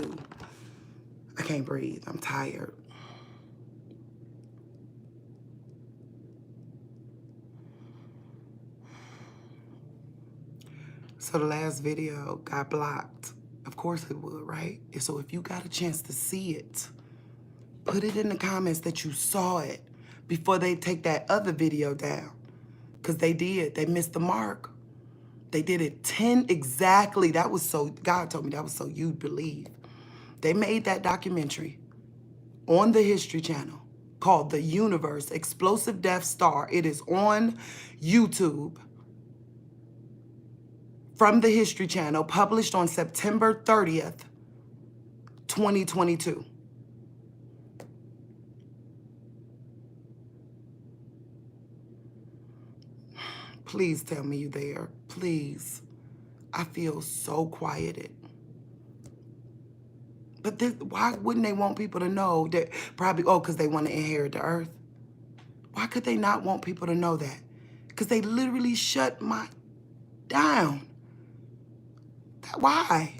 do. I can't breathe. I'm tired. So the last video got blocked. Of course it would, right? So if you got a chance to see it, put it in the comments that you saw it before they take that other video down. Because they did. They missed the mark. They did it 10 exactly. That was so, God told me that was so you'd believe. They made that documentary on the History Channel called The Universe, Explosive Death Star. It is on YouTube from the History Channel, published on September 30th, 2022. Please tell me you're there. Please. I feel so quieted. But why wouldn't they want people to know that? Probably, because they want to inherit the earth. Why could they not want people to know that? Because they literally shut my down. Why?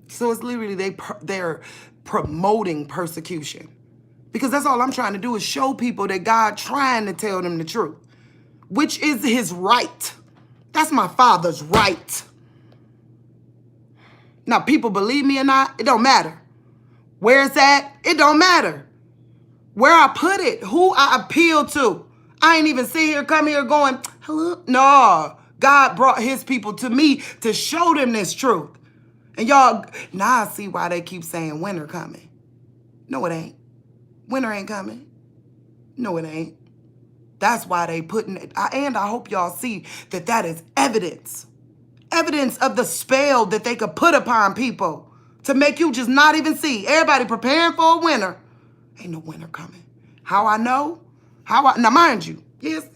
So it's literally they're promoting persecution. Because that's all I'm trying to do is show people that God trying to tell them the truth, which is his right. That's my Father's right. Now, people believe me or not, it don't matter. Where it's at, it don't matter. Where I put it, who I appeal to. I ain't even sit here, come here going, hello. No, God brought his people to me to show them this truth. And y'all, now I see why they keep saying winter coming. No, it ain't. Winter ain't coming. No, it ain't. That's why they putting it. And I hope y'all see that that is evidence. Evidence of the spell that they could put upon people to make you just not even see. Everybody preparing for a winter. Ain't no winter coming. How I know? Now mind you, yes,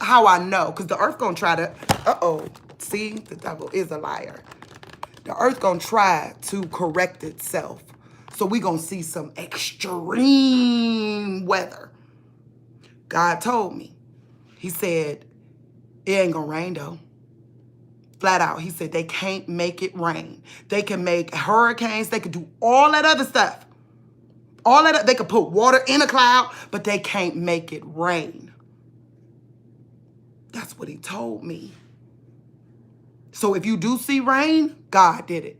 how I know, because the earth gonna try to, see, the devil is a liar. The earth gonna try to correct itself. So we gonna see some extreme weather. God told me. He said, it ain't gonna rain though. Flat out. He said they can't make it rain. They can make hurricanes. They could do all that other stuff. All that, they could put water in a cloud, but they can't make it rain. That's what he told me. So if you do see rain, God did it.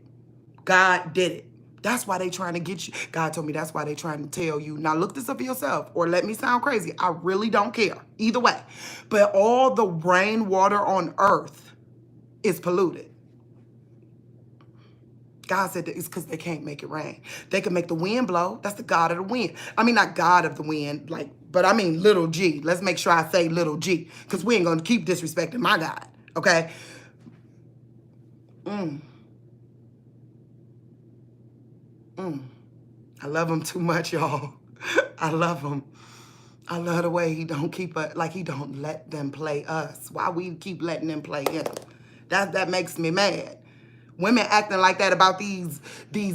God did it. That's why they trying to get you. God told me that's why they trying to tell you. Now look this up for yourself or let me sound crazy. I really don't care. Either way. But all the rainwater on earth is polluted. God said that it's because they can't make it rain. They can make the wind blow. That's the God of the wind. I mean, not God of the wind, but I mean little g. Let's make sure I say little g, because we ain't going to keep disrespecting my God, okay? I love him too much, y'all. I love him. I love the way he don't keep us, he don't let them play us. Why we keep letting them play him? That makes me mad. Women acting like that about these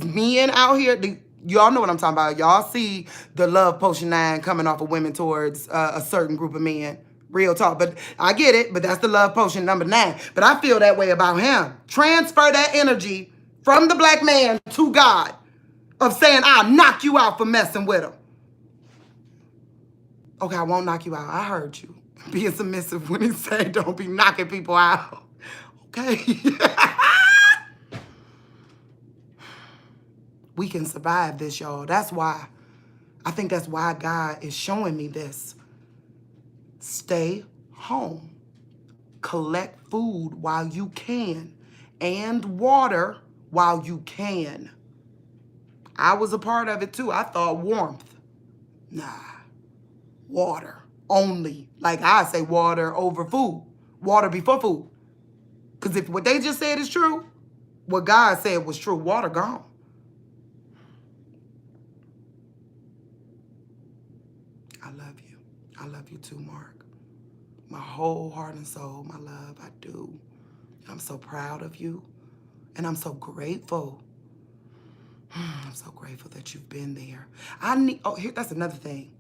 men out here. Y'all know what I'm talking about. Y'all see the love potion 9 coming off of women towards a certain group of men. Real talk. But I get it, but that's the love potion number 9. But I feel that way about him. Transfer that energy from the black man to God of saying, I'll knock you out for messing with him. Okay, I won't knock you out. I heard you. Being submissive when he said don't be knocking people out. Okay. We can survive this, y'all. That's why. I think that's why God is showing me this. Stay home. Collect food while you can. And water while you can. I was a part of it too. I thought warmth. Nah. Water only. Like I say water over food. Water before food. Because if what they just said is true, what God said was true, water gone. I love you. I love you too, Mark. My whole heart and soul, my love, I do. I'm so proud of you. And I'm so grateful. I'm so grateful that you've been there. That's another thing.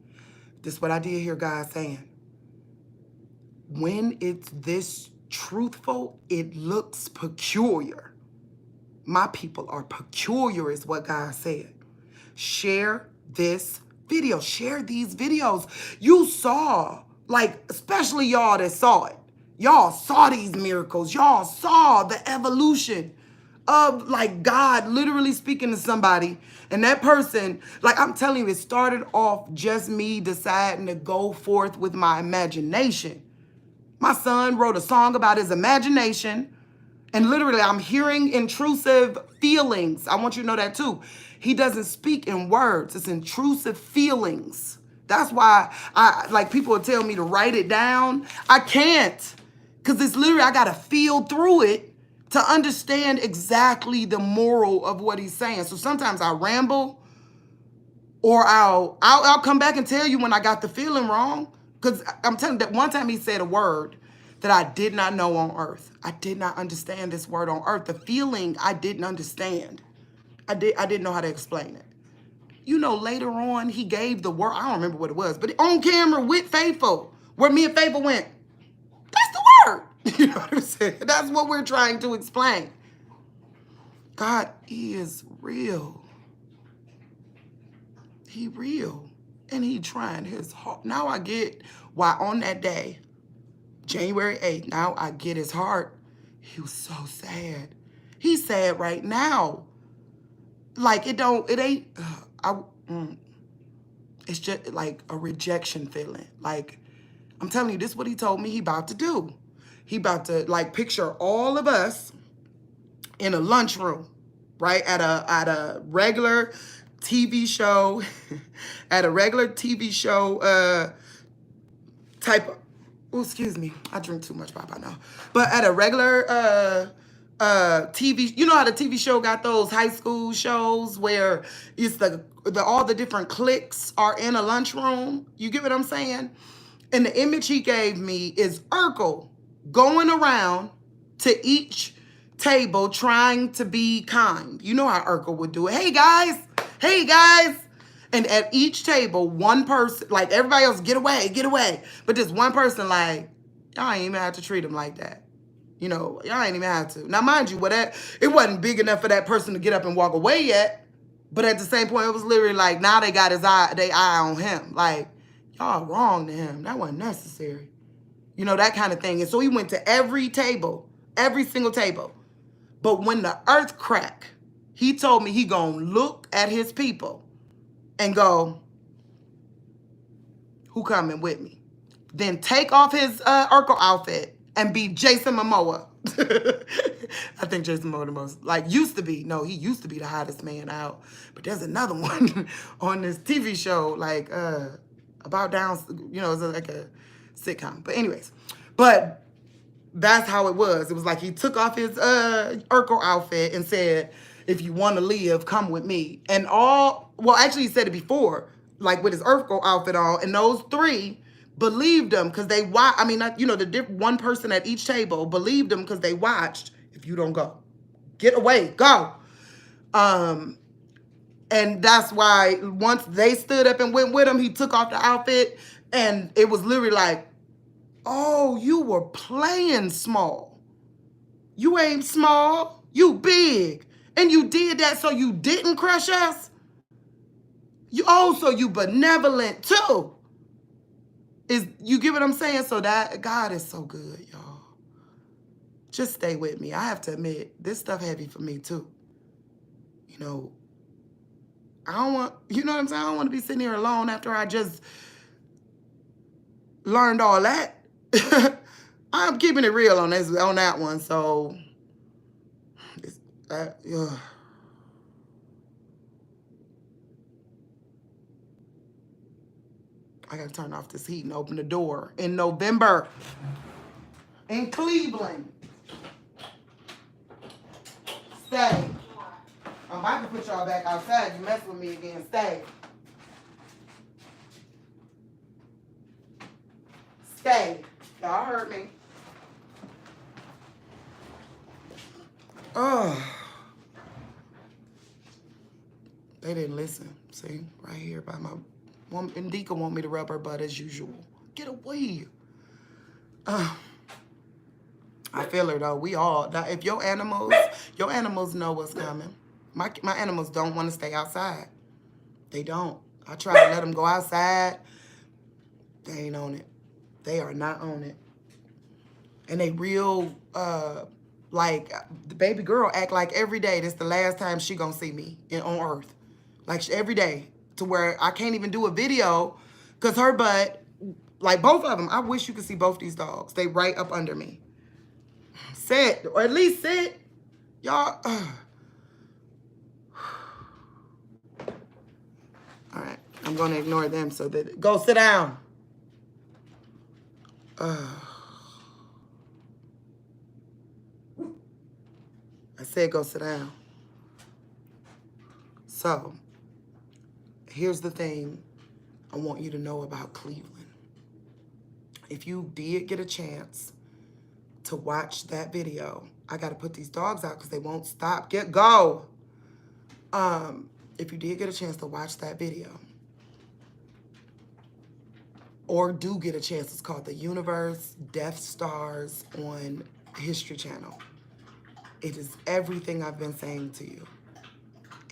This is what I did hear God saying. When it's this truthful, it looks peculiar. My people are peculiar is what God said. Share this video. Share these videos. You saw, like, especially y'all that saw it. Y'all saw these miracles. Y'all saw the evolution of, like, God literally speaking to somebody. And that person, like, I'm telling you, it started off just me deciding to go forth with my imagination. My son wrote a song about his imagination. And literally, I'm hearing intrusive feelings. I want you to know that too. He doesn't speak in words. It's intrusive feelings. That's why like people will tell me to write it down. I can't. Because it's literally, I got to feel through it to understand exactly the moral of what he's saying. So sometimes I ramble, or I'll come back and tell you when I got the feeling wrong. Because I'm telling you that one time he said a word that I did not know on earth. I did not understand this word on earth. The feeling I didn't understand. I didn't know how to explain it. You know, later on, he gave the word. I don't remember what it was, but on camera with Faithful, where me and Faithful went, that's the word. You know what I'm saying? That's what we're trying to explain. God is real. He real. And he trying his heart. Now I get why on that day, January 8th, now I get his heart. He was so sad. He's sad right now. Like, it's just like a rejection feeling. Like, I'm telling you, this is what he told me he about to do. He about to, like, picture all of us in a lunchroom, right? At a regular TV show, at a regular TV show type of, oh, excuse me, I drink too much Pop, I know. But at a regular TV, you know how the TV show got those high school shows where it's all the different cliques are in a lunchroom? You get what I'm saying? And the image he gave me is Urkel going around to each table trying to be kind. You know how Urkel would do it. Hey guys, hey guys. And at each table, one person, like everybody else, get away, get away. But just one person, like, y'all ain't even have to treat him like that. You know, y'all ain't even have to. Now, mind you, it wasn't big enough for that person to get up and walk away yet. But at the same point, it was literally like, now they got their eye on him. Like, y'all wrong to him. That wasn't necessary. You know, that kind of thing. And so he went to every table, every single table. But when the earth cracked, he told me he gonna look at his people and go, who coming with me? Then take off his Urkel outfit and be Jason Momoa. I think Jason Momoa the most, like, used to be. No, he used to be the hottest man out. But there's another one on this TV show, like, about down, you know, it's like a sitcom. But anyways, but that's how it was. It was like he took off his Urkel outfit and said, if you want to live, come with me. And actually he said it before, like with his Urkel outfit on, and those three believed him because they watched. I mean, you know, one person at each table believed him because they watched. If you don't go, get away, go. And that's why once they stood up and went with him, he took off the outfit, and it was literally like, oh, you were playing small. You ain't small, you big. And you did that so you didn't crush us? So you benevolent too. You get what I'm saying? So that God is so good, y'all. Just stay with me. I have to admit, this stuff heavy for me too. You know, I don't want, you know what I'm saying? I don't want to be sitting here alone after I just learned all that. I'm keeping it real on that one. So, I gotta turn off this heat and open the door in November in Cleveland. Stay. I'm about to put y'all back outside. You mess with me again. Stay. Stay. Y'all heard me. Oh. They didn't listen. See? Right here by my woman. Indika want me to rub her butt as usual. Get away. I feel her though. We all. If your animals know what's coming. My animals don't want to stay outside. They don't. I try to let them go outside. They ain't on it. They are not on it. And they real, like, the baby girl act like every day this the last time she gonna see me on earth. Like, every day. To where I can't even do a video because her butt, like both of them, I wish you could see both these dogs. They right up under me. Sit, or at least sit. Y'all, all right, I'm gonna ignore them so that, go sit down. I said go sit down. So, here's the thing I want you to know about Cleveland. If you did get a chance to watch that video, I gotta put these dogs out because they won't stop. Go. If you did get a chance to watch that video, or do get a chance, it's called The Universe Death Stars on History Channel. It is everything I've been saying to you.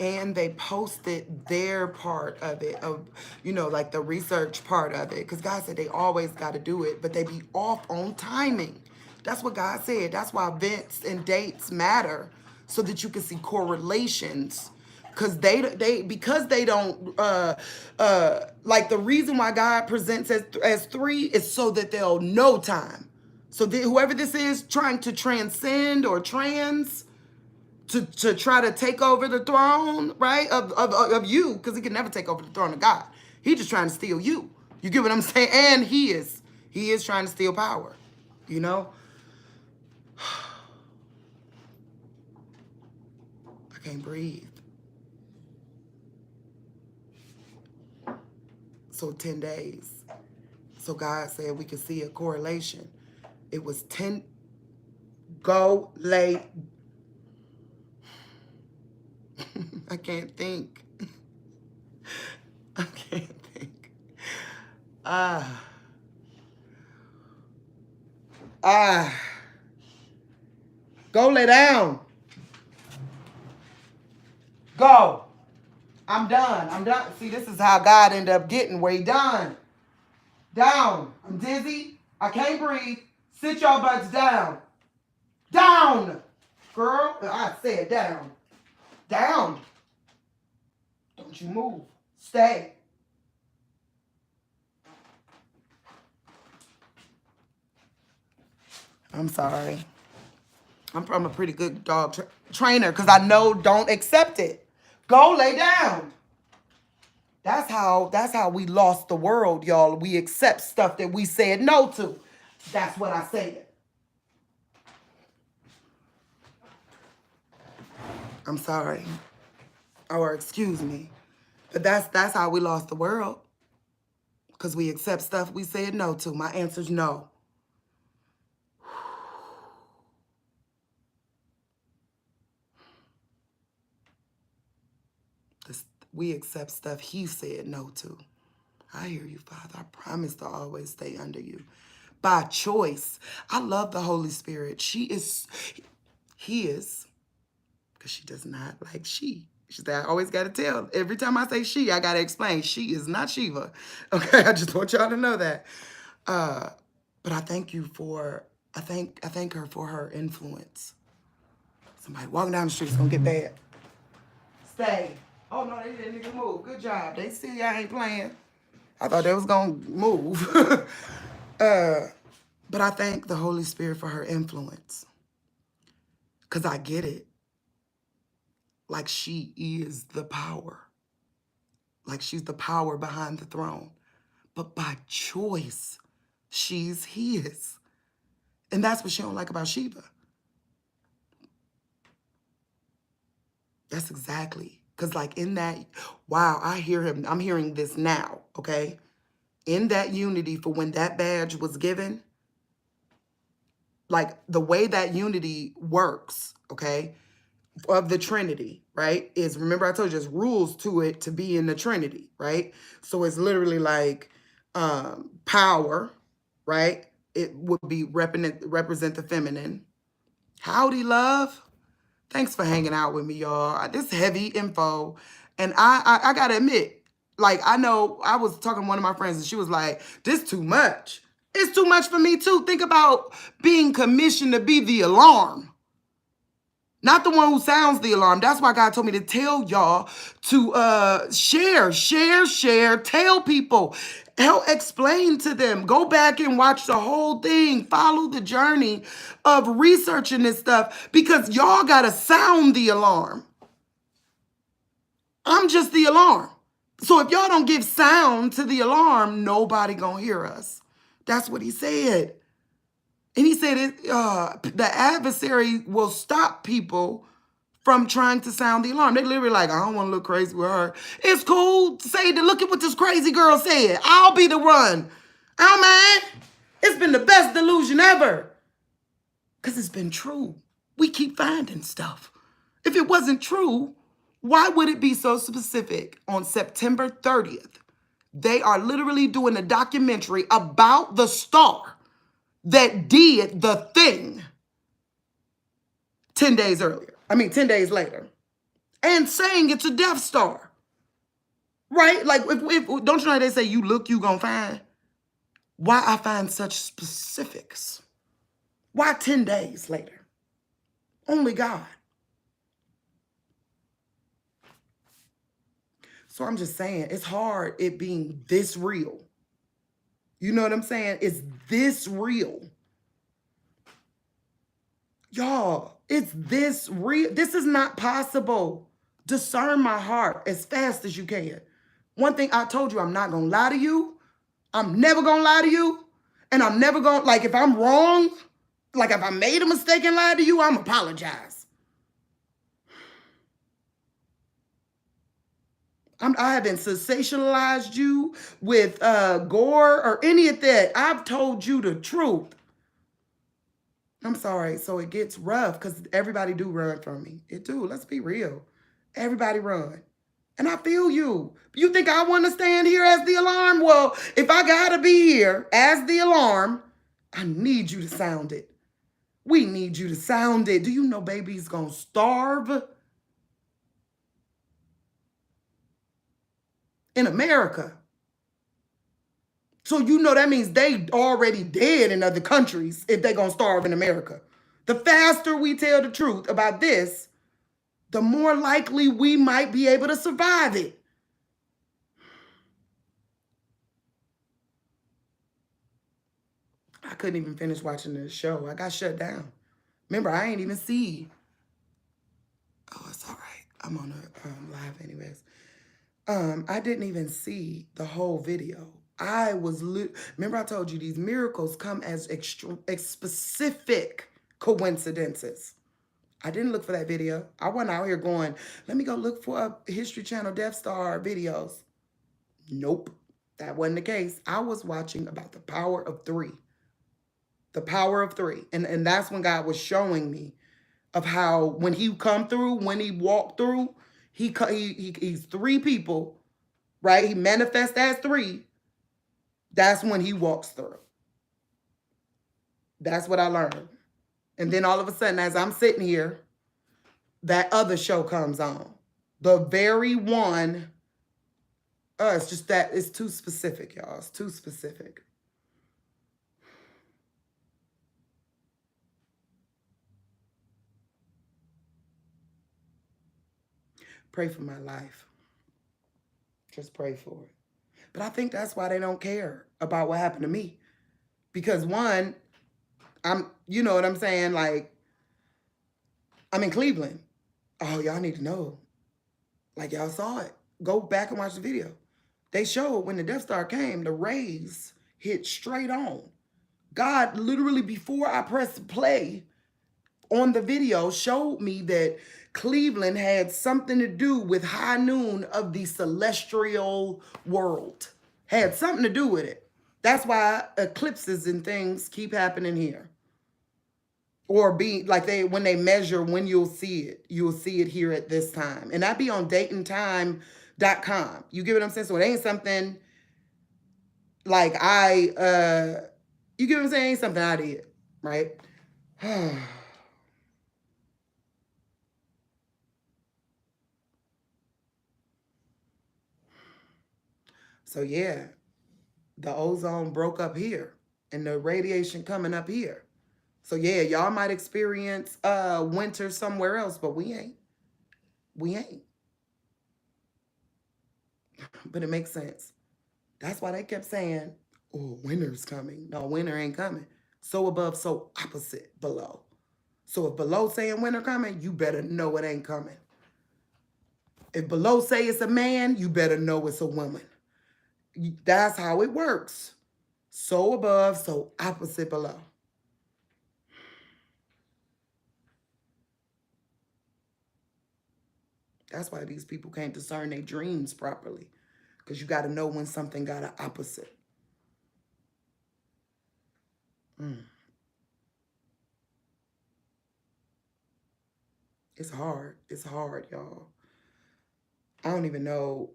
And they posted their part of it, of, you know, like the research part of it. Because God said they always got to do it, but they be off on timing. That's what God said. That's why events and dates matter, so that you can see correlations. Because because they don't, like, the reason why God presents as 3 is so that they'll know time. So whoever this is trying to transcend or to try to take over the throne, right, of you, because he can never take over the throne of God. He just trying to steal you. You get what I'm saying? And he is trying to steal power, you know? I can't breathe. So 10 days. So God said we could see a correlation. It was 10, go lay. I can't think. I can't think. Go lay down. Go. I'm done. I'm done. See, this is how God ended up getting where he done. Down. I'm dizzy. I can't breathe. Sit your butts down. Down. Girl, I said down. Down. Don't you move. Stay. I'm sorry. I'm a pretty good dog trainer because I know don't accept it. Go lay down. That's how we lost the world, y'all. We accept stuff that we said no to. That's what I said. I'm sorry. Or excuse me. But that's how we lost the world. Because we accept stuff we said no to. My answer's no. We accept stuff he said no to. I hear you, Father. I promise to always stay under you. By choice. I love the Holy Spirit. He is, because she does not like she. She said, I always got to tell. Every time I say she, I got to explain. She is not Shiva. Okay, I just want y'all to know that. But I thank you for, I thank her for her influence. Somebody walking down the street is going to get bad. Stay. Oh, no, they didn't even move. Good job. They see y'all ain't playing. I thought they was going to move. But I thank the Holy Spirit for her influence. Because I get it. Like, she is the power. Like, she's the power behind the throne. But by choice, she's his. And that's what she don't like about Sheba. That's exactly. Because, like, in that, wow, I hear him. I'm hearing this now, okay? In that unity for when that badge was given, like, the way that unity works, okay, of the Trinity, right, is, remember I told you, there's rules to it to be in the Trinity, right? So it's literally like power, right? It would be represent the feminine, Howdy, love. Thanks for hanging out with me, y'all. This heavy info. And I gotta admit, like, I know I was talking to one of my friends and she was like, this too much. It's too much for me too. Think about being commissioned to be the alarm. Not the one who sounds the alarm. That's why God told me to tell y'all to share, tell people, help explain to them. Go back and watch the whole thing. Follow the journey of researching this stuff because y'all got to sound the alarm. I'm just the alarm. So if y'all don't give sound to the alarm, nobody gonna hear us. That's what he said. And he said the adversary will stop people from trying to sound the alarm. They literally like, I don't want to look crazy with her. It's cool to say, look at what this crazy girl said. I'll be the one. Oh, man, it's been the best delusion ever. Because it's been true. We keep finding stuff. If it wasn't true, why would it be so specific? On September 30th, they are literally doing a documentary about the star that did the thing 10 days earlier. 10 days later. And saying it's a Death Star. Right? Like, if don't you know how they say you look, you gonna find? Why I find such specifics? Why 10 days later? Only God. So I'm just saying, it's hard it being this real. You know what I'm saying? It's this real. Y'all, it's this real. This is not possible. Discern my heart as fast as you can. One thing I told you, I'm not going to lie to you. I'm never going to lie to you. And I'm never going to, like, if I'm wrong, like if I made a mistake and lied to you, I'm apologize. I haven't sensationalized you with gore or any of that. I've told you the truth. I'm sorry. So it gets rough because everybody do run from me. It do. Let's be real. Everybody run. And I feel you. You think I want to stand here as the alarm? Well, if I got to be here as the alarm, I need you to sound it. We need you to sound it. Do you know baby's going to starve? In America. So you know that means they already dead in other countries if they're going to starve in America. The faster we tell the truth about this, the more likely we might be able to survive it. I couldn't even finish watching the show. I got shut down. Remember, I ain't even see. Oh, it's all right. I'm on a live anyways. I didn't even see the whole video. I was, remember I told you these miracles come as specific coincidences. I didn't look for that video. I wasn't out here going, let me go look for a History Channel Death Star videos. Nope, that wasn't the case. I was watching about the power of three. The power of three. And that's when God was showing me of how when he come through, when he walked through, he's three people, right? He manifests as three. That's when he walks through. That's what I learned. And then all of a sudden, as I'm sitting here, that other show comes on. The very one, it's just that it's too specific, y'all. It's too specific. Pray for my life. Just pray for it. But I think that's why they don't care about what happened to me. Because one, you know what I'm saying? Like, I'm in Cleveland. Oh, y'all need to know. Like, y'all saw it. Go back and watch the video. They showed when the Death Star came, the rays hit straight on. God literally, before I pressed play on the video, showed me that Cleveland had something to do with high noon of the celestial world. Had something to do with it. That's why eclipses and things keep happening here. Or be like when they measure when you'll see it here at this time. And that be on dateandtime.com. You get what I'm saying? So it ain't something like you get what I'm saying? It ain't something I did, right? So yeah, the ozone broke up here and the radiation coming up here. So yeah, y'all might experience winter somewhere else, but we ain't. We ain't. But it makes sense. That's why they kept saying, oh, winter's coming. No, winter ain't coming. So above, so opposite below. So if below saying winter coming, you better know it ain't coming. If below say it's a man, you better know it's a woman. That's how it works. So above, so opposite below. That's why these people can't discern their dreams properly. Because you got to know when something got an opposite. It's hard. It's hard, y'all. I don't even know.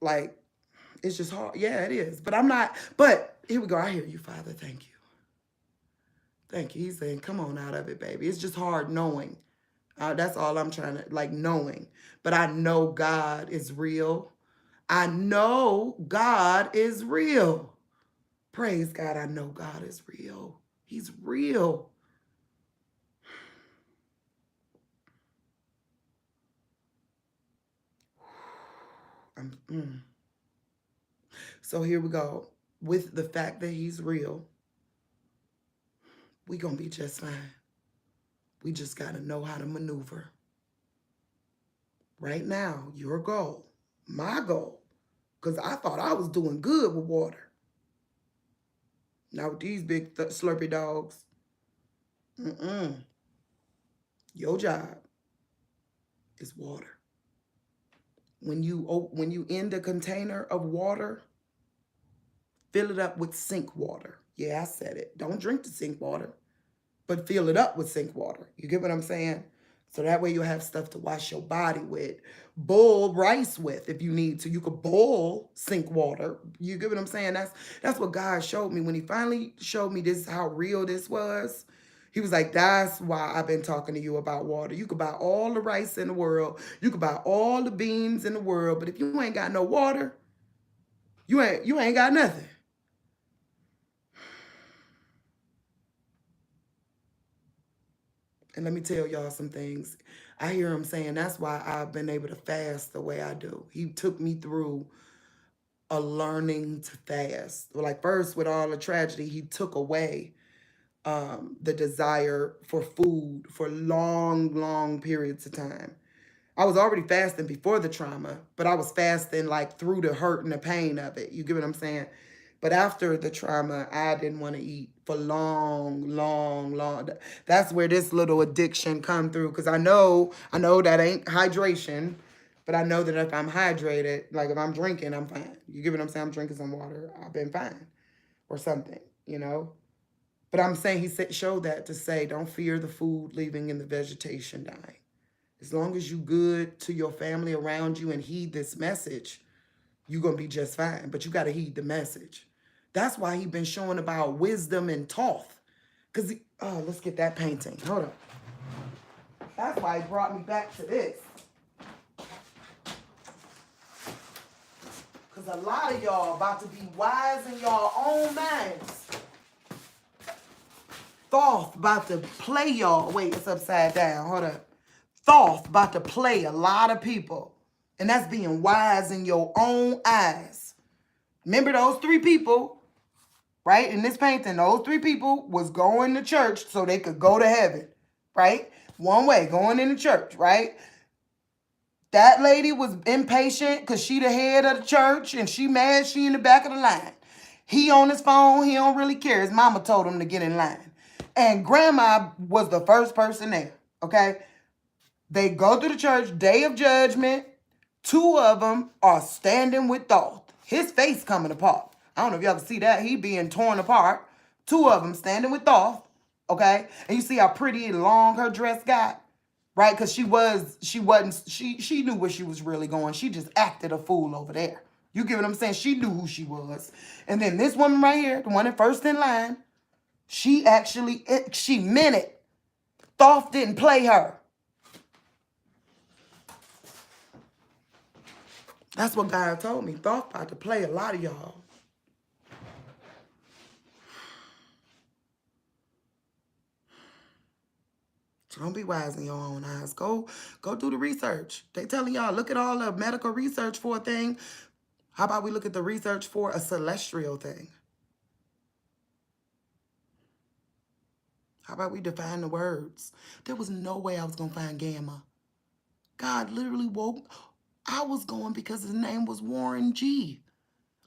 Like, it's just hard. Yeah, it is. But I'm not. But here we go. I hear you, Father. Thank you. Thank you. He's saying, come on out of it, baby. It's just hard knowing. That's all I'm trying to, like, knowing. But I know God is real. I know God is real. Praise God. I know God is real. He's real. So here we go. With the fact that he's real, we gonna be just fine. We just gotta know how to maneuver. Right now, your goal, my goal, because I thought I was doing good with water. Now with these big slurpy dogs, your job is water. When you end a container of water, fill it up with sink water. Yeah, I said it. Don't drink the sink water, but fill it up with sink water. You get what I'm saying? So that way you'll have stuff to wash your body with. Boil rice with if you need to. You could boil sink water. You get what I'm saying? That's what God showed me. When he finally showed me this, how real this was, he was like, that's why I've been talking to you about water. You could buy all the rice in the world. You could buy all the beans in the world. But if you ain't got no water, you ain't got nothing. And let me tell y'all some things. I hear him saying that's why I've been able to fast the way I do. He took me through a learning to fast. Like first with all the tragedy, he took away the desire for food for long, long periods of time. I was already fasting before the trauma, but I was fasting like through the hurt and the pain of it. You get what I'm saying? But after the trauma, I didn't want to eat for long, long, long. That's where this little addiction come through. Because I know that ain't hydration, but I know that if I'm hydrated, like if I'm drinking, I'm fine. You get what I'm saying? I'm drinking some water. I've been fine or something, you know? But I'm saying he showed that to say, don't fear the food leaving and the vegetation dying. As long as you good to your family around you and heed this message, you're going to be just fine. But you got to heed the message. That's why he been showing about wisdom and Thoth. Because, let's get that painting. Hold on. That's why he brought me back to this. Because a lot of y'all about to be wise in your own minds. Thoth about to play y'all. Wait, it's upside down. Hold up. Thoth about to play a lot of people. And that's being wise in your own eyes. Remember those three people, right? In this painting, those three people was going to church so they could go to heaven, right? One way, going into church, right? That lady was impatient because she the head of the church and she mad she in the back of the line. He on his phone, he don't really care. His mama told him to get in line. And grandma was the first person there, okay? They go to the church, day of judgment. Two of them are standing with Thoth. His face coming apart. I don't know if y'all can see that. He being torn apart. Two of them standing with Thoth, okay? And you see how pretty and long her dress got, right? Because she knew where she was really going. She just acted a fool over there. You get what I'm saying? She knew who she was. And then this woman right here, the one that first in line, she meant it. Thoth didn't play her. That's what God told me. Thoth about to play a lot of y'all. So don't be wise in your own eyes. Go do the research. They telling y'all, look at all the medical research for a thing. How about we look at the research for a celestial thing? How about we define the words? There was no way I was going to find gamma. God literally woke. I was going because his name was Warren G.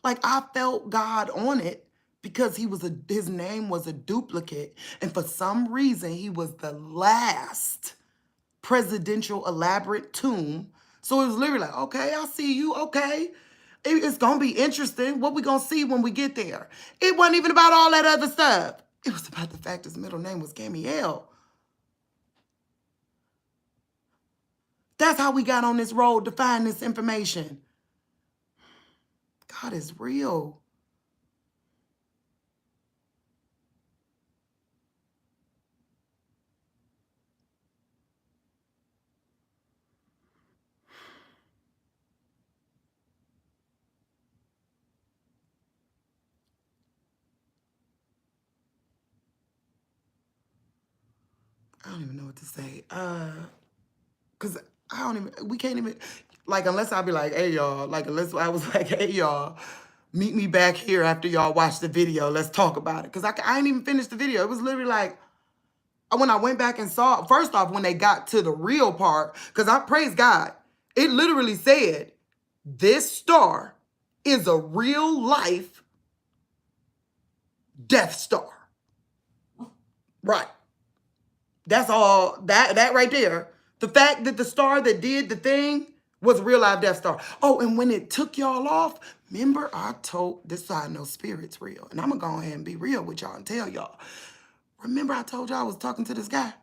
Like, I felt God on it because his name was a duplicate. And for some reason, he was the last presidential elaborate tomb. So it was literally like, okay, I see you. Okay. It's going to be interesting. What we going to see when we get there? It wasn't even about all that other stuff. It was about the fact his middle name was Gamiel. That's how we got on this road to find this information. God is real. I don't even know what to say. Cause we can't even, like, unless I be like, hey y'all, like, unless I was like, hey y'all, meet me back here after y'all watch the video. Let's talk about it. Cause I ain't even finished the video. It was literally like, when I went back and saw, first off, when they got to the real part, cause I praise God, it literally said, this star is a real life Death Star. Right. That's all, that right there. The fact that the star that did the thing was a real live Death Star. Oh, and when it took y'all off, remember I told, this is how I know spirit's real. And I'm gonna go ahead and be real with y'all and tell y'all. Remember I told y'all I was talking to this guy?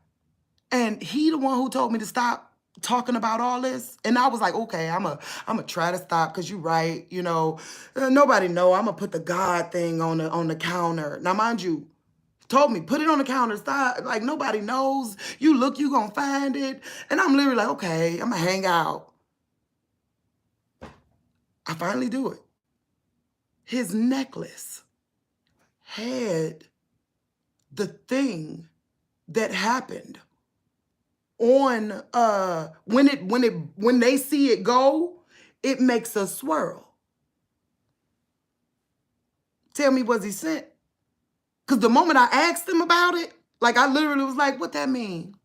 And he the one who told me to stop talking about all this. And I was like, okay, I'm a try to stop because you're right. You know, nobody know. I'm gonna put the God thing on the counter. Now, mind you, told me, put it on the counter, stop. Like, nobody knows. You look, you gonna find it. And I'm literally like, okay, I'm gonna hang out. I finally do it. His necklace had the thing that happened on when they see it go, it makes a swirl. Tell me, was he sent? Because the moment I asked him about it, like, I literally was like, what that mean?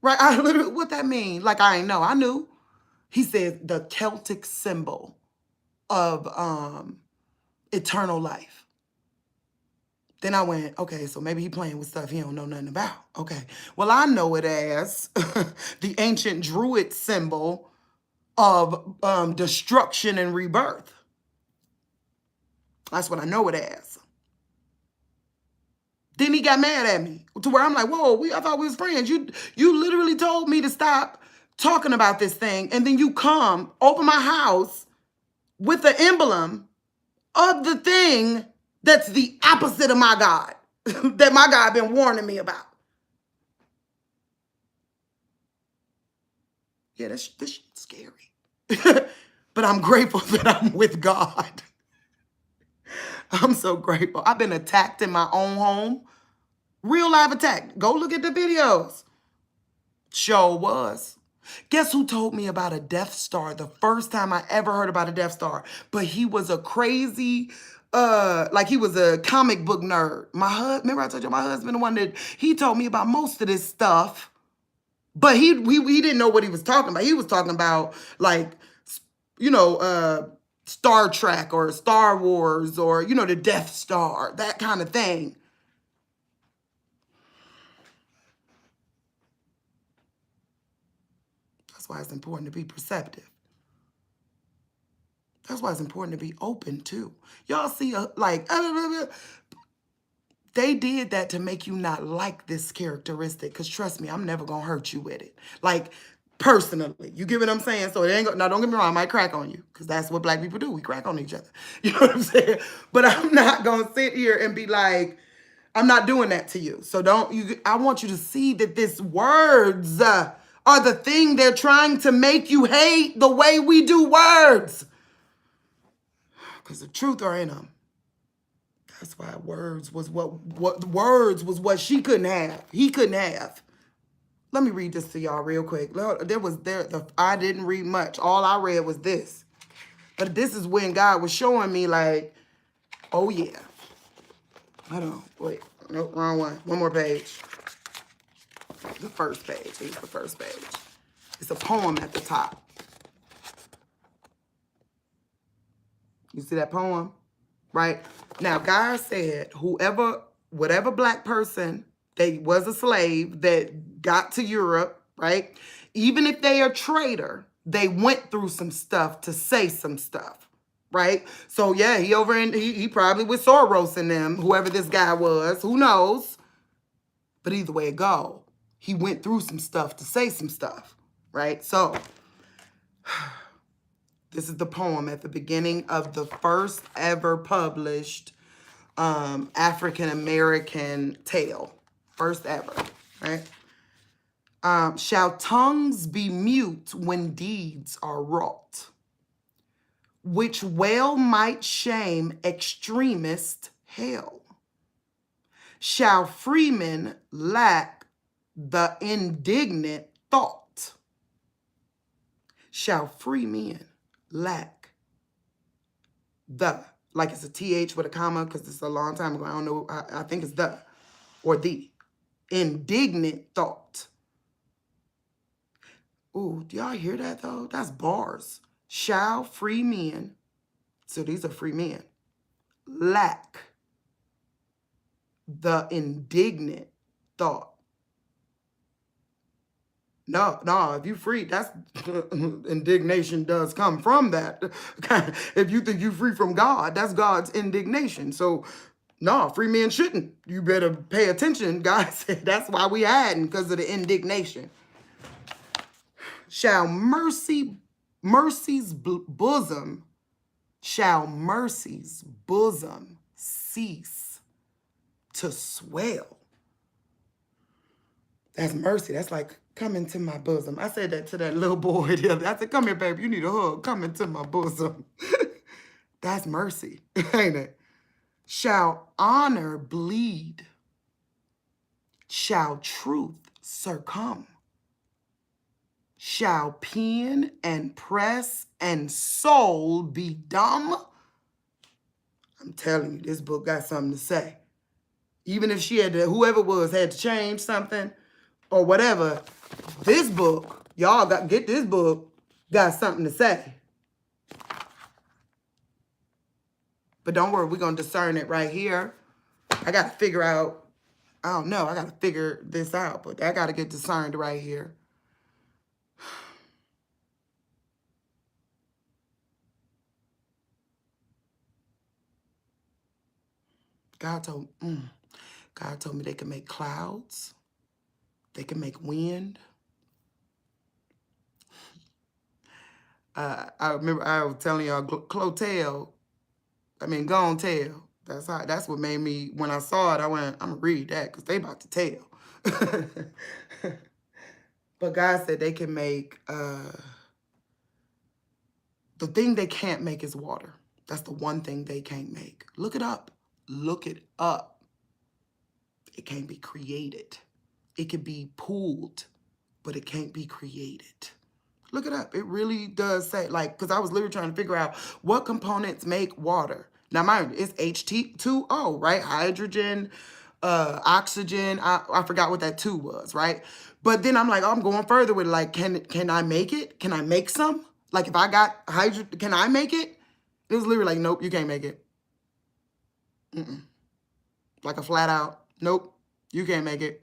Right? I literally, what that mean? Like, I ain't know. I knew. He said the Celtic symbol of eternal life. Then I went, okay, so maybe he playing with stuff he don't know nothing about. Okay. Well, I know it as the ancient Druid symbol of destruction and rebirth. That's what I know it as. Then he got mad at me to where I'm like, whoa, I thought we was friends. You literally told me to stop talking about this thing, and then you come over my house with the emblem of the thing that's the opposite of my God, that my God been warning me about. Yeah, this shit's scary. But I'm grateful that I'm with God. I'm so grateful. I've been attacked in my own home. Real live attack. Go look at the videos. Sure was. Guess who told me about a Death Star the first time I ever heard about a Death Star? But he was a crazy, like he was a comic book nerd. Remember I told you my husband, the one that he told me about most of this stuff. But he didn't know what he was talking about. He was talking about, like, you know, Star Trek or Star Wars or, you know, the Death Star, that kind of thing. That's why it's important to be perceptive. That's why it's important to be open, too. Y'all see, like, they did that to make you not like this characteristic. Because trust me, I'm never going to hurt you with it. Like, personally. You get what I'm saying? So it ain't now, don't get me wrong, I might crack on you. Because that's what black people do. We crack on each other. You know what I'm saying? But I'm not going to sit here and be like, I'm not doing that to you. So I want you to see that this words are the thing they're trying to make you hate the way we do words. Because the truth are in them. That's why words was what she couldn't have. He couldn't have. Let me read this to y'all real quick. I didn't read much. All I read was this. But this is when God was showing me like, oh yeah. Hold on. Wait. Nope, wrong one. One more page. The first page. Here's the first page. It's a poem at the top. You see that poem? Right? Now, God said, whatever black person, they was a slave that got to Europe, right? Even if they are a traitor, they went through some stuff to say some stuff, right? So yeah, he probably with Soros and them, whoever this guy was, who knows? But either way it go, he went through some stuff to say some stuff, right? So this is the poem at the beginning of the first ever published African-American tale. First ever, right? Shall tongues be mute when deeds are wrought, which well might shame extremist hell? Shall freemen lack the indignant thought? Shall free men lack the, like it's a TH with a comma because it's a long time ago. I don't know. I think it's the or the indignant thought. Ooh, do y'all hear that though? That's bars. Shall free men, so these are free men, lack the indignant thought. No, if you free, that's indignation does come from that. If you think you free from God, that's God's indignation. So no, free men shouldn't. You better pay attention. God said that's why we hiding, because of the indignation. Shall mercy's bosom cease to swell? That's mercy. That's like, come into my bosom. I said that to that little boy the other day. I said, come here, baby. You need a hug. Come into my bosom. That's mercy, ain't it? Shall honor bleed? Shall truth succumb? Shall pen and press and soul be dumb? I'm telling you, this book got something to say. Even if she had to, whoever it was, had to change something or whatever, this book, y'all get this book, got something to say. But don't worry, we're going to discern it right here. I got to figure out, I don't know, I got to figure this out, but I got to get discerned right here. God told me they can make clouds. They can make wind. I remember I was telling y'all, Clotel, Gone Tell. That's what made me, when I saw it, I went, I'm going to read that because they about to tell. But God said they can make, the thing they can't make is water. That's the one thing they can't make. Look it up. Look it up. It can't be created. It can be pooled, but it can't be created. Look it up. It really does say, like, because I was literally trying to figure out what components make water. Now, mind you, it's H2O, right? Hydrogen, oxygen. I forgot what that 2 was, right? But then I'm like, oh, I'm going further with it. Like, can I make it? Can I make some? Like, if I got hydrogen, can I make it? It was literally like, nope, you can't make it. Like a flat out, nope, you can't make it.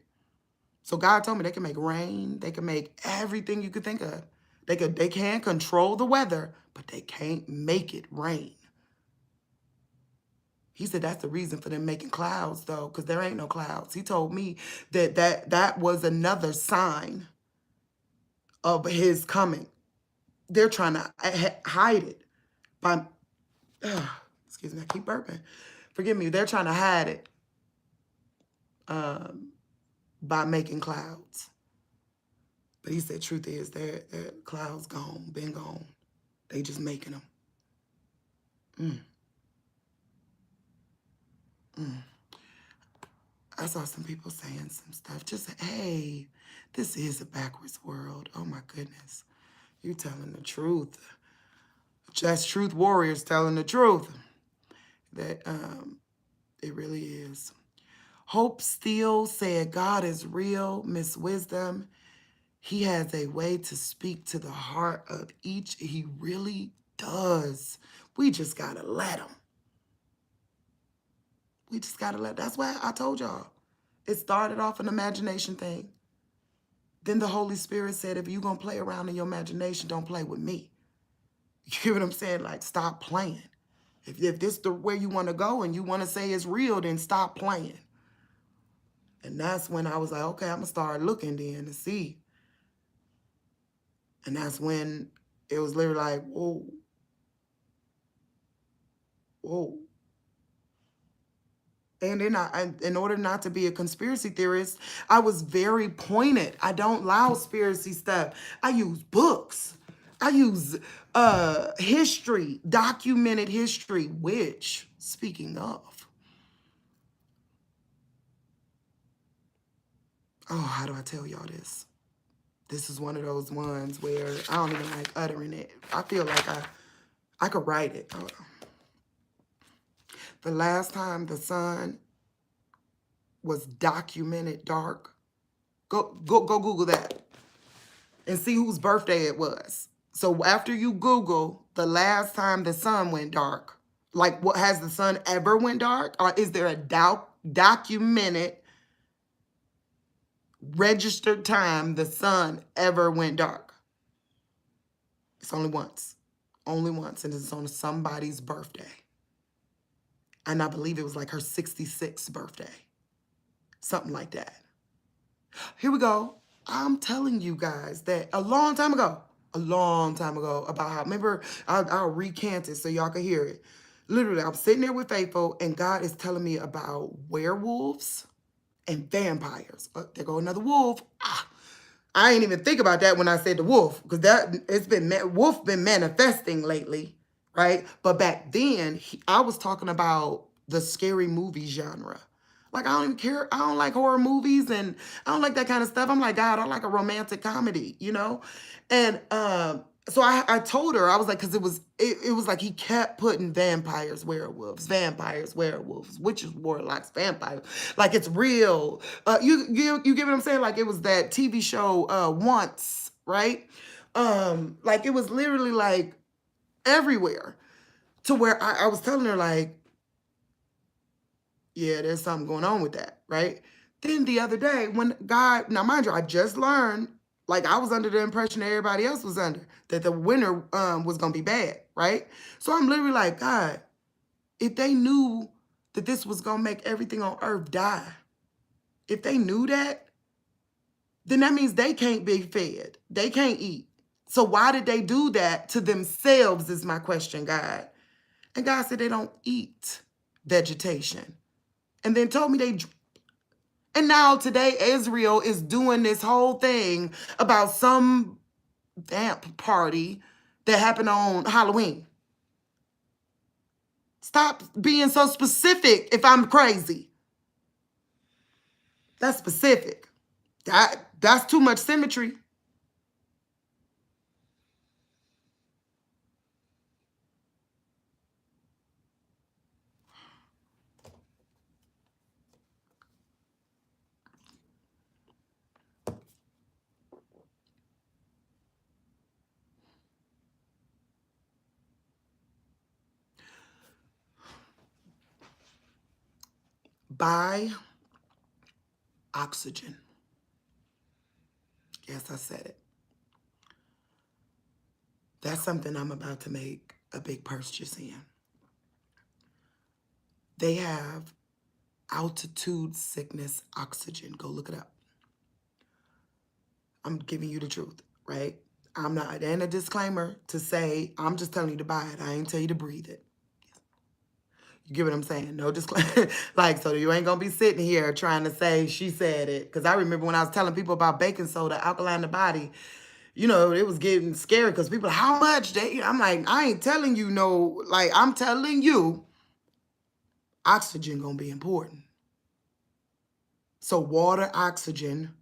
So God told me they can make rain. They can make everything you could think of. They can control the weather, but they can't make it rain. He said that's the reason for them making clouds, though, because there ain't no clouds. He told me that was another sign of his coming. They're trying to hide it by, excuse me, I keep burping. Forgive me. They're trying to hide it by making clouds. But he said, truth is, their cloud's gone, been gone. They just making them. I saw some people saying some stuff. Just, hey, this is a backwards world. Oh, my goodness. You telling the truth. Just truth warriors telling the truth. That it really is. Hope Steele said, God is real, Miss Wisdom. He has a way to speak to the heart of each. He really does. We just got to let him. We just got to let. That's why I told y'all. It started off an imagination thing. Then the Holy Spirit said, if you're going to play around in your imagination, don't play with me. You get what I'm saying? Like, stop playing. If this is the way you want to go and you want to say it's real, then stop playing. And that's when I was like, okay, I'm going to start looking then to see. And that's when it was literally like, whoa. Whoa. And then in order not to be a conspiracy theorist, I was very pointed. I don't allow conspiracy stuff. I use books. I use history, documented history, which, speaking of, oh, how do I tell y'all this? This is one of those ones where I don't even like uttering it. I feel like I could write it. The last time the sun was documented dark, go Google that and see whose birthday it was. So after you Google the last time the sun went dark, like what has the sun ever went dark? Or is there a documented, registered time the sun ever went dark? It's only once. Only once, and it's on somebody's birthday. And I believe it was like her 66th birthday. Something like that. Here we go. I'm telling you guys that a long time ago, about how, remember, I'll recant it so y'all can hear it. Literally, I'm sitting there with Faithful, and God is telling me about werewolves and vampires. There go another wolf. I ain't even think about that when I said the wolf, because wolf been manifesting lately, right? But back then, I was talking about the scary movie genre. Like, I don't even care. I don't like horror movies, and I don't like that kind of stuff. I'm like, God, I like a romantic comedy, you know? And so I told her, I was like, because it was like he kept putting vampires, werewolves, witches, warlocks, vampires. Like, it's real. You get what I'm saying? Like, it was that TV show Once, right? Like, it was literally like everywhere, to where I was telling her, like, yeah, there's something going on with that, right? Then the other day, when God, now mind you, I just learned, like I was under the impression that everybody else was under, that the winter was going to be bad, right? So I'm literally like, God, if they knew that this was going to make everything on earth die, if they knew that, then that means they can't be fed. They can't eat. So why did they do that to themselves is my question, God. And God said they don't eat vegetation. And then told me and now today Israel is doing this whole thing about some vamp party that happened on Halloween. Stop being so specific if I'm crazy. That's specific. That's too much symmetry. Buy oxygen. Yes, I said it. That's something I'm about to make a big purchase in. They have altitude sickness oxygen. Go look it up. I'm giving you the truth, right? I'm not, and a disclaimer to say, I'm just telling you to buy it. I ain't tell you to breathe it. You get what I'm saying? No disclaimer. Like, so you ain't gonna be sitting here trying to say she said it. Because I remember when I was telling people about baking soda, alkaline the body, you know, it was getting scary because people, how much? I'm like, I ain't telling you no, like, I'm telling you, oxygen gonna be important. So water, oxygen,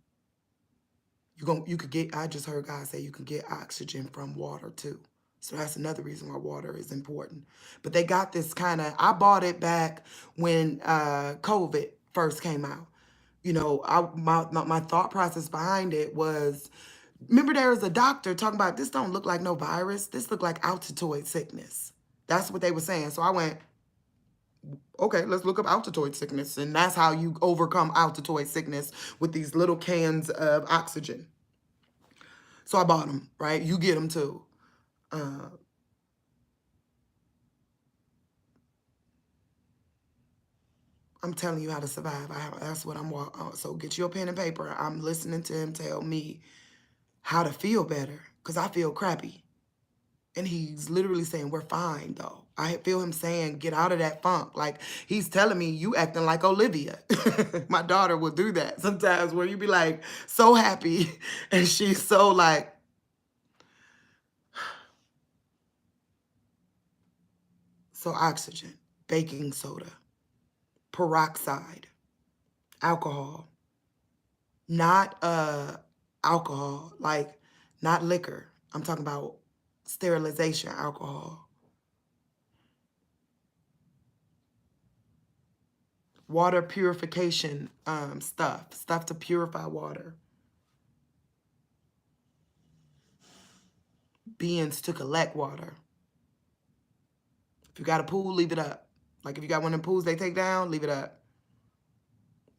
you could get, I just heard God say you can get oxygen from water too. So that's another reason why water is important. But they got this kind of, I bought it back when COVID first came out. You know, my thought process behind it was, remember there was a doctor talking about, this don't look like no virus. This look like altitude sickness. That's what they were saying. So I went, okay, let's look up altitude sickness. And that's how you overcome altitude sickness, with these little cans of oxygen. So I bought them, right? You get them too. I'm telling you how to survive. That's what I'm walking. So get your pen and paper. I'm listening to him tell me how to feel better, because I feel crappy. And he's literally saying, we're fine, though. I feel him saying, get out of that funk. Like, he's telling me, you acting like Olivia. My daughter will do that sometimes, where you be like, so happy. And she's so like, so oxygen, baking soda, peroxide, alcohol. Not alcohol, like not liquor. I'm talking about sterilization alcohol. Water purification stuff to purify water. Bins to collect water. If you got a pool, leave it up. Like if you got one of the pools they take down, leave it up.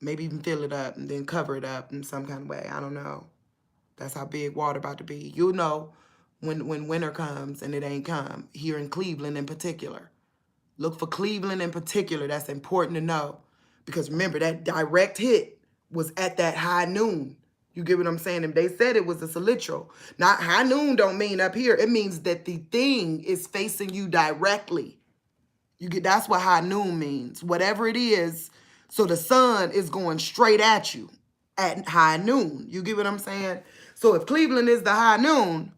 Maybe even fill it up and then cover it up in some kind of way. I don't know. That's how big water about to be. You'll know when winter comes and it ain't come. Here in Cleveland in particular. Look for Cleveland in particular. That's important to know. Because remember, that direct hit was at that high noon. You get what I'm saying? And they said it was a cilantro. Not high noon don't mean up here. It means that the thing is facing you directly. That's what high noon means. Whatever it is, so the sun is going straight at you at high noon. You get what I'm saying? So if Cleveland is the high noon,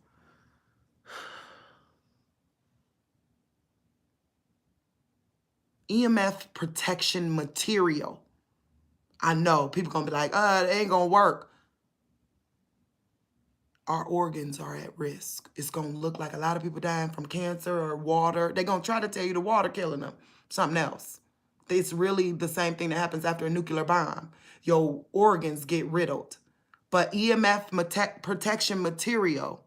EMF protection material. I know people gonna be like, it ain't gonna work. Our organs are at risk. It's gonna look like a lot of people dying from cancer or water. They're gonna try to tell you the water killing them. Something else. It's really the same thing that happens after a nuclear bomb. Your organs get riddled. But EMF protection material.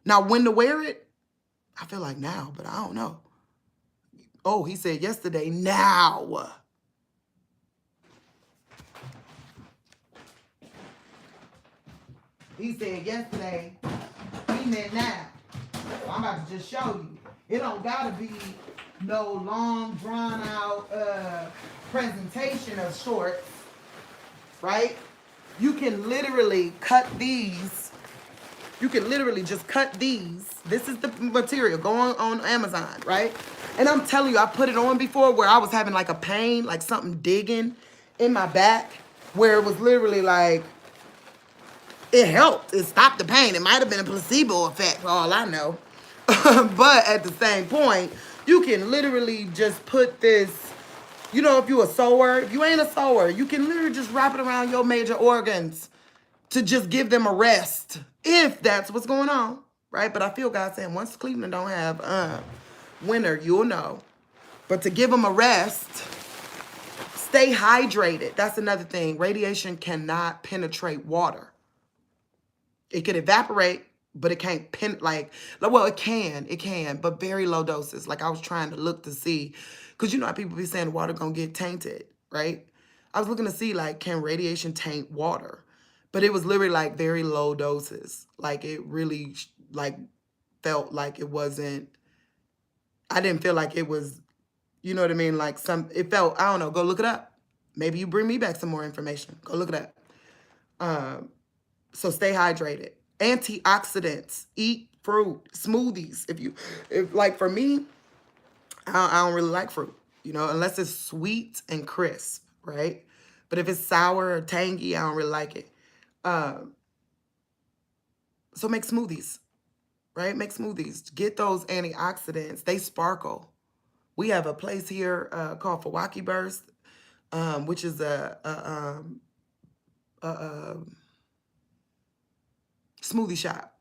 Now, when to wear it? I feel like now, but I don't know. Oh, he said yesterday, now. He said yesterday, he meant now. So I'm about to just show you. It don't gotta be no long, drawn out presentation of shorts, right? You can literally cut these. You can literally just cut these. This is the material. Go on Amazon, right? And I'm telling you, I put it on before where I was having like a pain, like something digging in my back, where it was literally like, it helped. It stopped the pain. It might have been a placebo effect, for all I know. But at the same point, you can literally just put this, you know, if you're a sewer, if you ain't a sewer, you can literally just wrap it around your major organs to just give them a rest, if that's what's going on, right? But I feel God saying once Cleveland don't have winter, you'll know. But to give them a rest, stay hydrated. That's another thing. Radiation cannot penetrate water. It can evaporate, but it can't well, it can, but very low doses. Like I was trying to look to see, because you know how people be saying water gonna get tainted, right? I was looking to see, like, can radiation taint water? But it was literally like very low doses. Like it really like felt like it wasn't, I didn't feel like it was, you know what I mean? Like it felt, I don't know, go look it up. Maybe you bring me back some more information. Go look it up. So stay hydrated. Antioxidants, eat fruit, smoothies. If like for me, I don't really like fruit. you know, unless it's sweet and crisp, right? But if it's sour or tangy, I don't really like it. Um, so make smoothies, right? Make smoothies. Get those antioxidants. They sparkle. We have a place here called Fawaki Burst, which is a smoothie shop,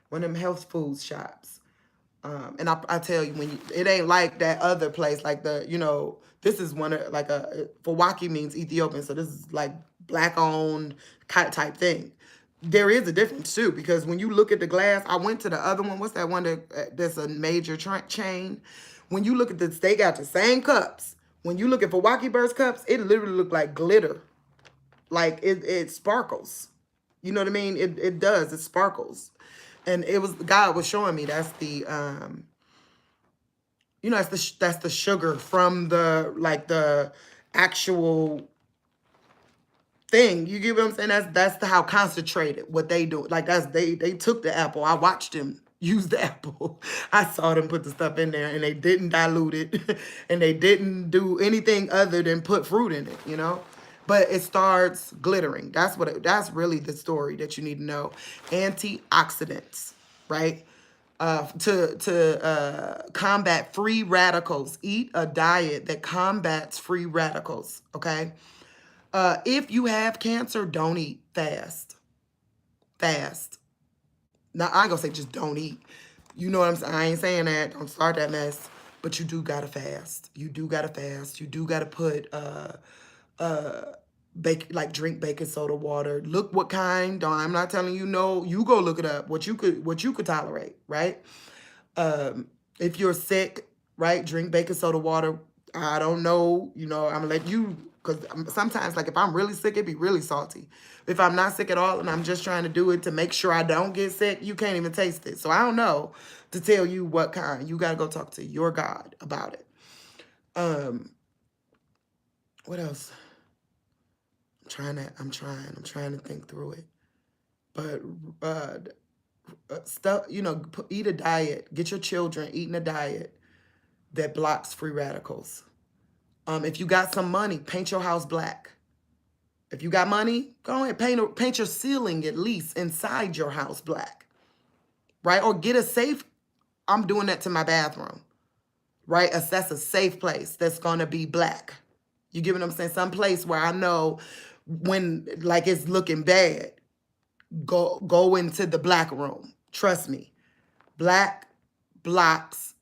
one of them health foods shops. And I tell you, when you, it ain't like that other place, like the, you know, this is one of like Fawaki means Ethiopian, so this is like black owned type thing. There is a difference too, because when you look at the glass, I went to the other one. What's that one that's a major chain? When you look at this, they got the same cups. When you look at Fawaki Burst cups, it literally look like glitter, like it sparkles. You know what I mean? It does. It sparkles. And it was, God was showing me that's the you know, that's the sugar from the, like, the actual thing. You get what I'm saying? That's how concentrated what they do. Like, that's they took the apple. I watched them use the apple. I saw them put the stuff in there, and they didn't dilute it, and they didn't do anything other than put fruit in it, you know? But it starts glittering. That's really the story that you need to know. Antioxidants, right? To combat free radicals. Eat a diet that combats free radicals, okay? If you have cancer, don't eat. Fast. Fast. Now, I ain't gonna say just don't eat. You know what I'm saying? I ain't saying that. Don't start that mess. But you do gotta fast. You do gotta fast. You do gotta put like drink baking soda water. Look what kind. Don't, I'm not telling you no. You go look it up. What you could tolerate, right? If you're sick, right, drink baking soda water. I don't know, you know, I'm gonna let you, because sometimes, like, if I'm really sick, it'd be really salty. If I'm not sick at all and I'm just trying to do it to make sure I don't get sick, you can't even taste it. So I don't know to tell you what kind. You gotta go talk to your God about it. What else? I'm trying to think through it. But stuff, you know, eat a diet. Get your children eating a diet that blocks free radicals. If you got some money, paint your house black. If you got money, go ahead, paint your ceiling at least inside your house black, right? Or get a safe, I'm doing that to my bathroom, right? That's a safe place that's gonna be black. You get what I'm saying? Some place where I know when, like, it's looking bad, go into the black room. Trust me, black blocks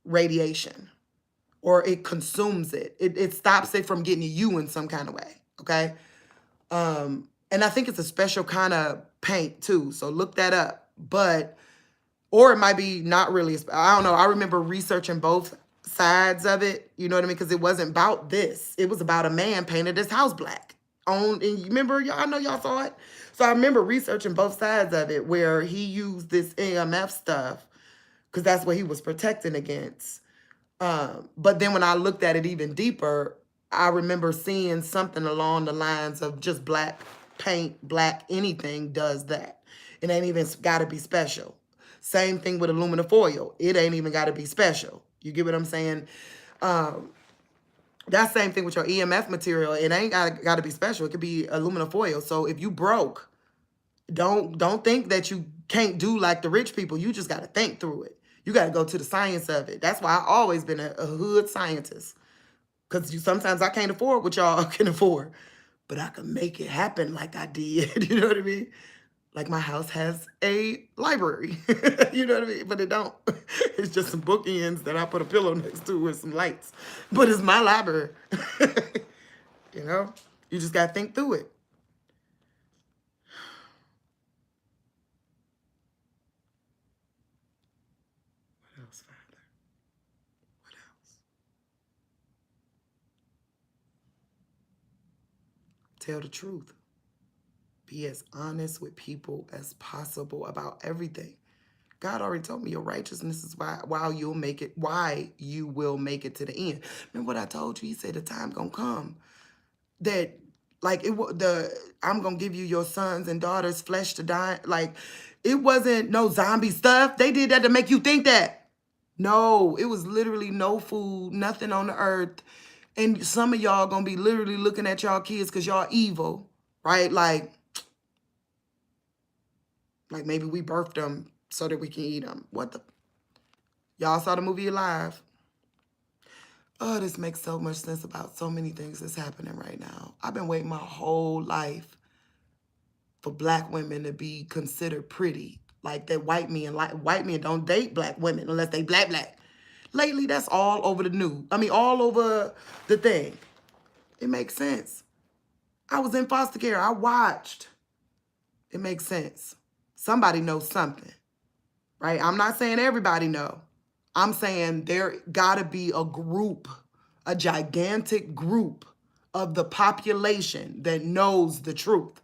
radiation, or it consumes it. It stops it from getting to you in some kind of way, okay? And I think it's a special kind of paint too, so look that up. But, or it might be not really, I don't know. I remember researching both sides of it, you know what I mean? Because it wasn't about this. It was about a man painted his house black. And you remember, y'all, I know y'all saw it. So I remember researching both sides of it, where he used this EMF stuff because that's what he was protecting against. But then when I looked at it even deeper, I remember seeing something along the lines of just black paint, black anything does that. It ain't even got to be special. Same thing with aluminum foil. It ain't even got to be special. You get what I'm saying? That same thing with your EMF material. It ain't got to be special. It could be aluminum foil. So if you broke, don't think that you can't do like the rich people. You just got to think through it. You got to go to the science of it. That's why I always been a hood scientist. Because sometimes I can't afford what y'all can afford. But I can make it happen like I did. You know what I mean? Like my house has a library. You know what I mean? But it don't. It's just some bookends that I put a pillow next to with some lights. But it's my library. You know? You just got to think through it. What else, Father? What else? Tell the truth. Be as honest with people as possible about everything. God already told me your righteousness is why you will make it to the end. Remember what I told you? He said the time gonna come that, like, I'm gonna give you your sons and daughters flesh to die. Like, it wasn't no zombie stuff. They did that to make you think that. No, it was literally no food, nothing on the earth. And some of y'all gonna be literally looking at y'all kids because y'all evil, right? Like maybe we birthed them so that we can eat them. What the? Y'all saw the movie Alive? Oh, this makes so much sense about so many things that's happening right now. I've been waiting my whole life for black women to be considered pretty. Like that white men don't date black women unless they black. Lately, that's all over the news. I mean, all over the thing. It makes sense. I was in foster care. I watched. It makes sense. Somebody knows something, right? I'm not saying everybody know. I'm saying there gotta be a group, a gigantic group of the population that knows the truth.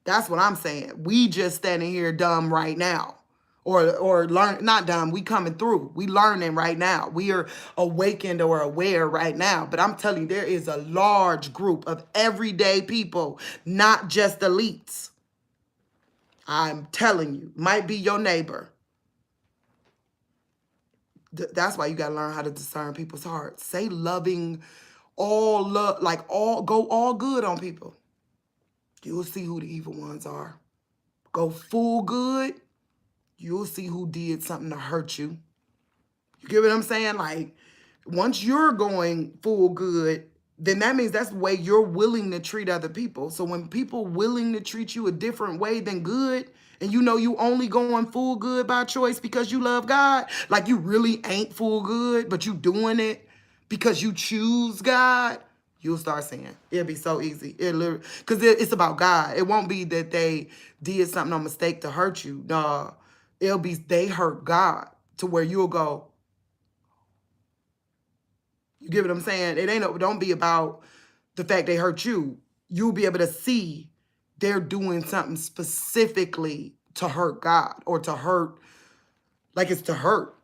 That's what I'm saying. We just standing here dumb right now. Or learn, not dumb, we coming through. We learning right now. We are awakened or aware right now. But I'm telling you, there is a large group of everyday people, not just elites. I'm telling you, might be your neighbor. That's why you got to learn how to discern people's hearts. Say loving, all love, go all good on people. You'll see who the evil ones are. Go full good. You'll see who did something to hurt you. You get what I'm saying? Like, once you're going full good, then that means that's the way you're willing to treat other people. So when people willing to treat you a different way than good, and you know you only going full good by choice because you love God, like you really ain't full good, but you doing it because you choose God, you'll start seeing. It'll be so easy. Because it's about God. It won't be that they did something on mistake to hurt you. No, it'll be they hurt God to where you'll go, you get what I'm saying? Don't be about the fact they hurt you. You'll be able to see they're doing something specifically to hurt God or to hurt, like it's to hurt.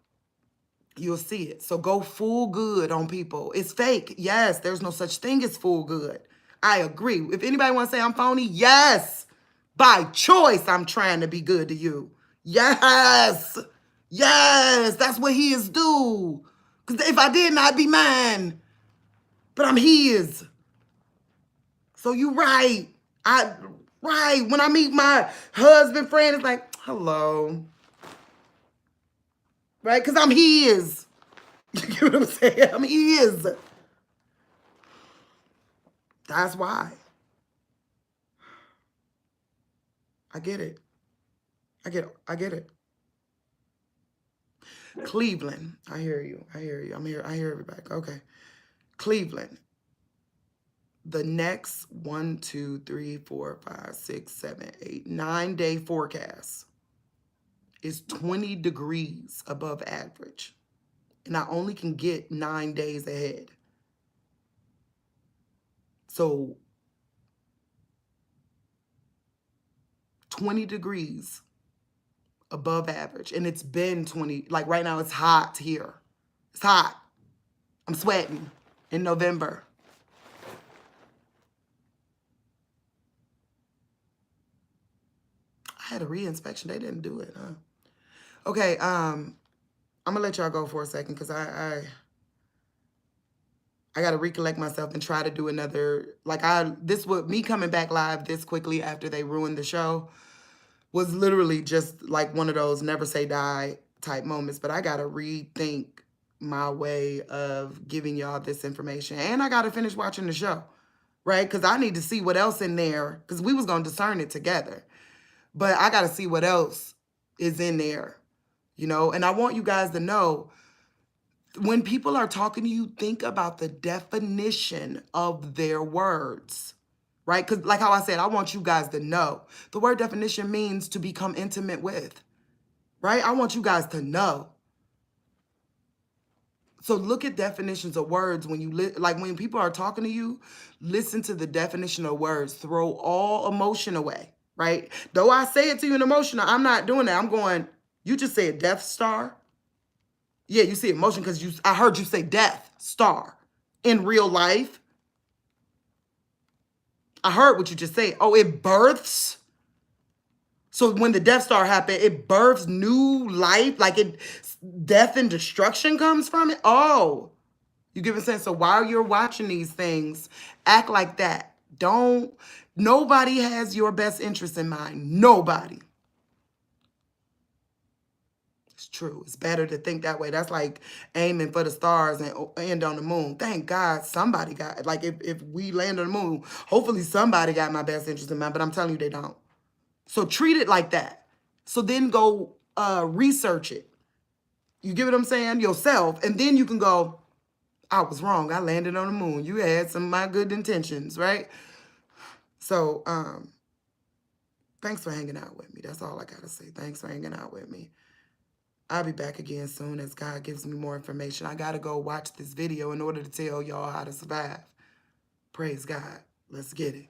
You'll see it. So go full good on people. It's fake. Yes, there's no such thing as full good. I agree. If anybody wants to say I'm phony, yes. By choice, I'm trying to be good to you. Yes. Yes, that's what his do. Because if I didn't, I'd be mine. But I'm his. So you right. Right. When I meet my husband friend, it's like, hello. Right? Because I'm his. You get what I'm saying? I'm his. That's why. I get it. I get it. Cleveland. I hear you. I hear everybody. Okay. Cleveland. The next 1, 2, 3, 4, 5, 6, 7, 8, 9-day forecast is 20 degrees above average. And I only can get 9 days ahead. So 20 degrees above average. And it's been 20, like right now it's hot here. It's hot. I'm sweating in November. I had a re-inspection. They didn't do it, huh? Okay, I'm gonna let y'all go for a second because I gotta recollect myself and try to do another, me coming back live this quickly after they ruined the show was literally just like one of those never say die type moments, but I gotta rethink my way of giving y'all this information. And I gotta finish watching the show, right? Because I need to see what else in there, because we was gonna discern it together. But I gotta see what else is in there, and I want you guys to know, when people are talking to you, think about the definition of their words, right? Because like how I said, I want you guys to know. The word definition means to become intimate with, right? I want you guys to know. So look at definitions of words when when people are talking to you, listen to the definition of words. Throw all emotion away, right? Though I say it to you in emotional, I'm not doing that. I'm going, you just said Death Star. Yeah, you see emotion because I heard you say Death Star in real life. I heard what you just said. Oh, it births. So when the Death Star happened, it births new life, like death and destruction comes from it. Oh, you get a sense. So while you're watching these things, act like that. Nobody has your best interest in mind. Nobody. It's true. It's better to think that way. That's like aiming for the stars and end on the moon. Thank God somebody got, like if we land on the moon, hopefully somebody got my best interest in mind, but I'm telling you they don't. So treat it like that. So then go research it. You get what I'm saying? Yourself. And then you can go, I was wrong. I landed on the moon. You had some of my good intentions, right? So thanks for hanging out with me. That's all I got to say. Thanks for hanging out with me. I'll be back again soon as God gives me more information. I got to go watch this video in order to tell y'all how to survive. Praise God. Let's get it.